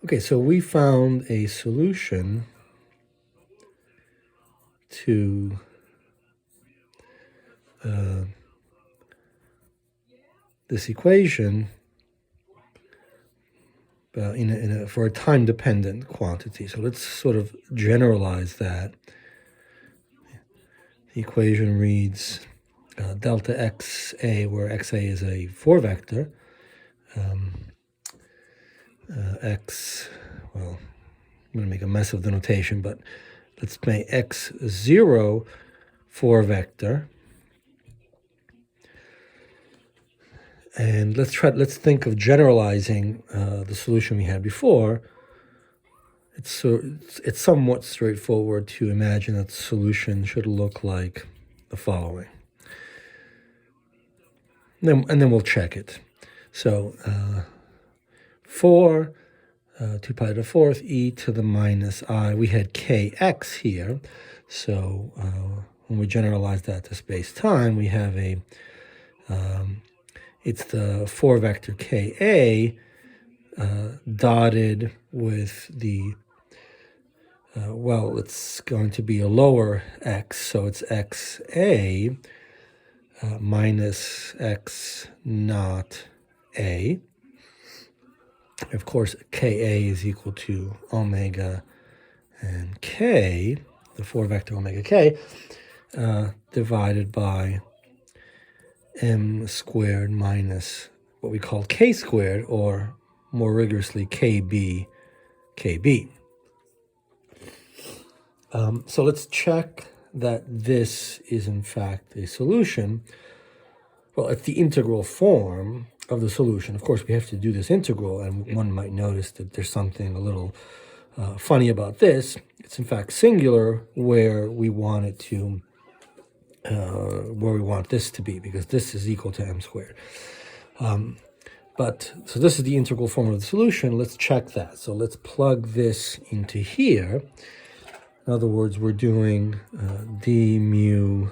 Okay, so we found a solution to this equation for a time-dependent quantity. So let's sort of generalize that. The equation reads delta xa, where xa is a 4-vector. Well, I'm going to make a mess of the notation, but let's make x0 4-vector. And let's think of generalizing the solution we had before. It's somewhat straightforward to imagine that the solution should look like the following. And then we'll check it. So 4 2 pi to the 4th e to the minus I. We had kx here. So when we generalize that to space-time, we have it's the 4-vector Ka dotted with the, well, it's going to be a lower x, so it's xa minus x naught a. Of course, Ka is equal to omega and k, the 4-vector omega k, divided by m squared minus what we call k squared, or more rigorously kb. So let's check that this is in fact a solution. Well, it's the integral form of the solution. Of course, we have to do this integral, and one might notice that there's something a little funny about this. It's in fact singular where we want it to where we want this to be, because this is equal to m squared. So this is the integral form of the solution. Let's check that. So let's plug this into here. In other words, we're doing d mu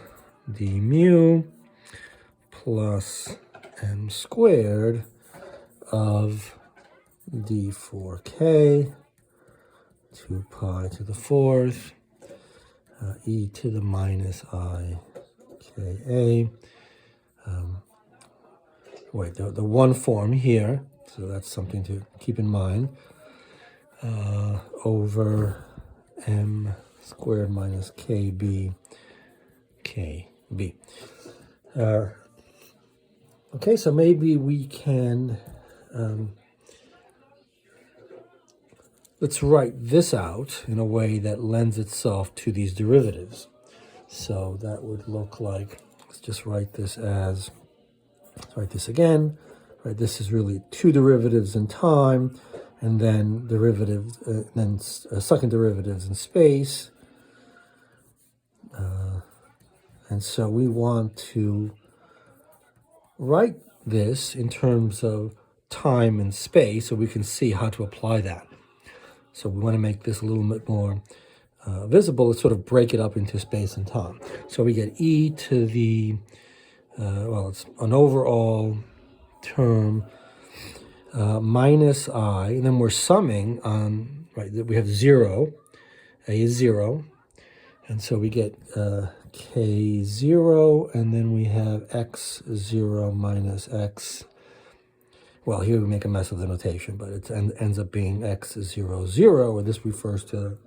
plus m squared of d4k 2 pi to the 4th e to the minus I Ka. Wait, the one form here, so that's something to keep in mind, over m squared minus kb. Okay, so maybe we can, let's write this out in a way that lends itself to these derivatives. So that would look like, let's just write this as, let's write this again, right? This is really two derivatives in time, and then derivatives, second derivatives in space. And so we want to write this in terms of time and space so we can see how to apply that. So we want to make this a little bit more visible. Let's sort of break it up into space and time. So we get e to the, well, it's an overall term minus I, and then we're summing on, right, we have 0, a is 0, and so we get k0, and then we have x0 minus x. Well, here we make a mess of the notation, but it ends up being x0, 0, or this refers to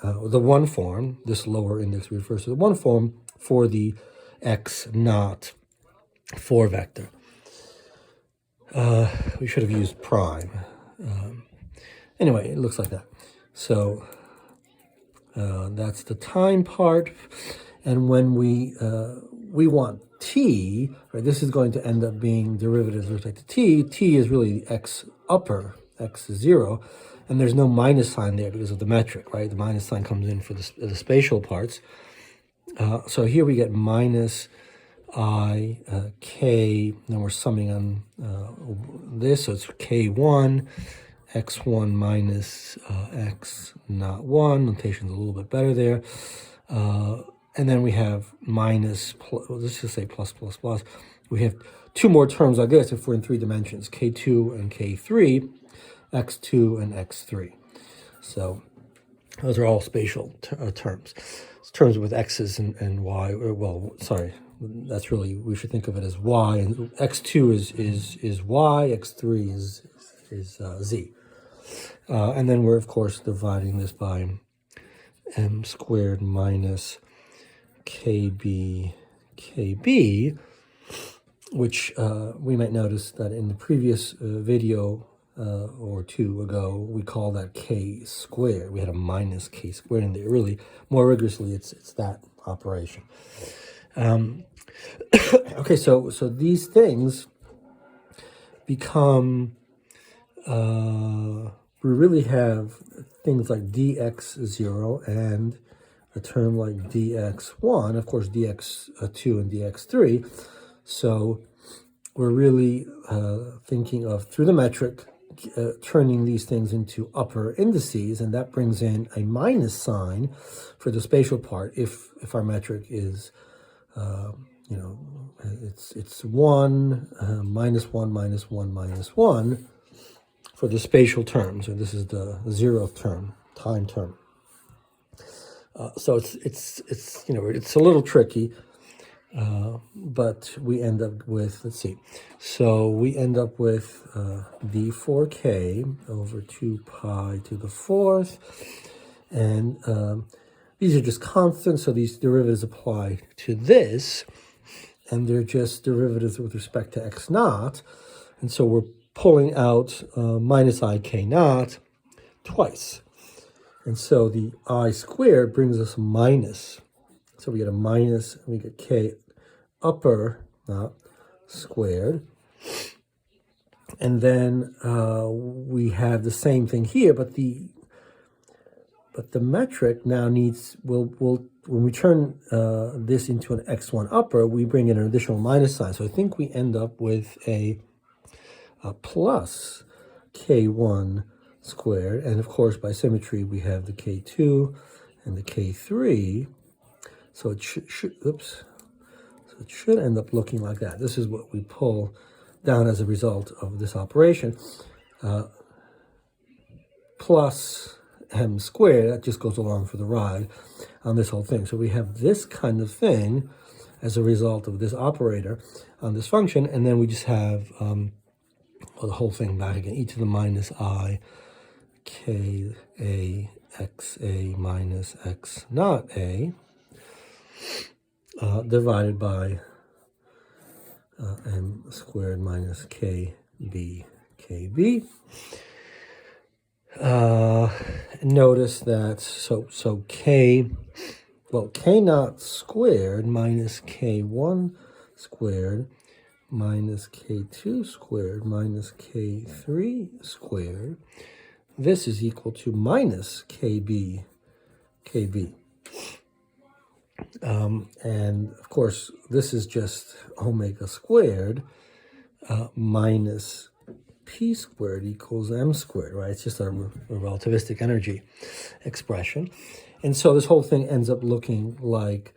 the one form. This lower index refers to the one form for the x naught 4-vector. We should have used prime. Anyway, it looks like that. So that's the time part. And when we want t, right, this is going to end up being derivatives with respect to t. T is really x upper, x is 0, and there's no minus sign there because of the metric, right? The minus sign comes in for the spatial parts. So here we get minus I, k, then we're summing on this, so it's k1, x1 minus x not 1, notation's a little bit better there. And then we have minus, let's just say plus. We have two more terms like this if we're in 3 dimensions, k2 and k3. x2 and x3. So those are all spatial terms. It's terms with x's and y. Well, sorry, that's really, we should think of it as y, and x2 is y, x3 is z. And then we're, of course, dividing this by m squared minus kb, which we might notice that in the previous video or two ago, we call that k squared. We had a minus k squared in there. Really, more rigorously, it's that operation. Okay, so these things become, we really have things like dx0 and a term like dx1, of course dx2 and dx3. So we're really thinking of, through the metric, turning these things into upper indices, and that brings in a minus sign for the spatial part if our metric is, you know, it's 1, minus 1, minus 1, minus 1 for the spatial terms, and this is the 0th term, time term. So it's you know, it's a little tricky, but we end up with, let's see, so we end up with d4k over 2 pi to the 4th, and these are just constants, so these derivatives apply to this, and they're just derivatives with respect to x naught, and so we're pulling out minus ik naught twice. And so the I squared brings us minus. So we get a minus, and we get k upper naught squared. And then we have the same thing here, but the metric now needs, when we turn this into an x1 upper, we bring in an additional minus sign. So I think we end up with a plus k1 squared, and of course by symmetry we have the k2 and the k3, so it should end up looking like that. This is what we pull down as a result of this operation, plus m squared, that just goes along for the ride on this whole thing. So we have this kind of thing as a result of this operator on this function, and then we just have the whole thing back again, e to the minus I k a x a minus x naught a divided by m squared minus kb. Notice that so k naught squared minus k1 squared minus k2 squared minus k3 squared, this is equal to minus kb. And of course, this is just omega squared minus p squared equals m squared, right? It's just a relativistic energy expression. And so this whole thing ends up looking like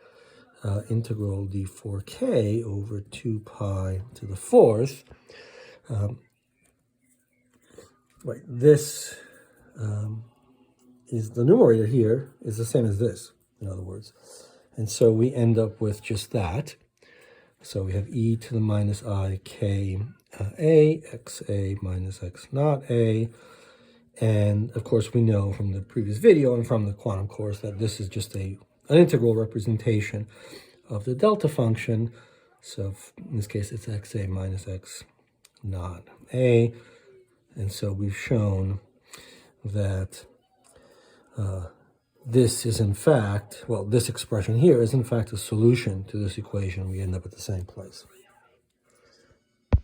integral d4k over 2 pi to the 4th. Right, this is the numerator here is the same as this, in other words. And so we end up with just that. So we have e to the minus I k a x a minus x naught a. And of course we know from the previous video and from the quantum course that this is just an integral representation of the delta function. So in this case it's xa minus x naught a. And so we've shown that this is in fact, well, this expression here is in fact a solution to this equation. We end up at the same place.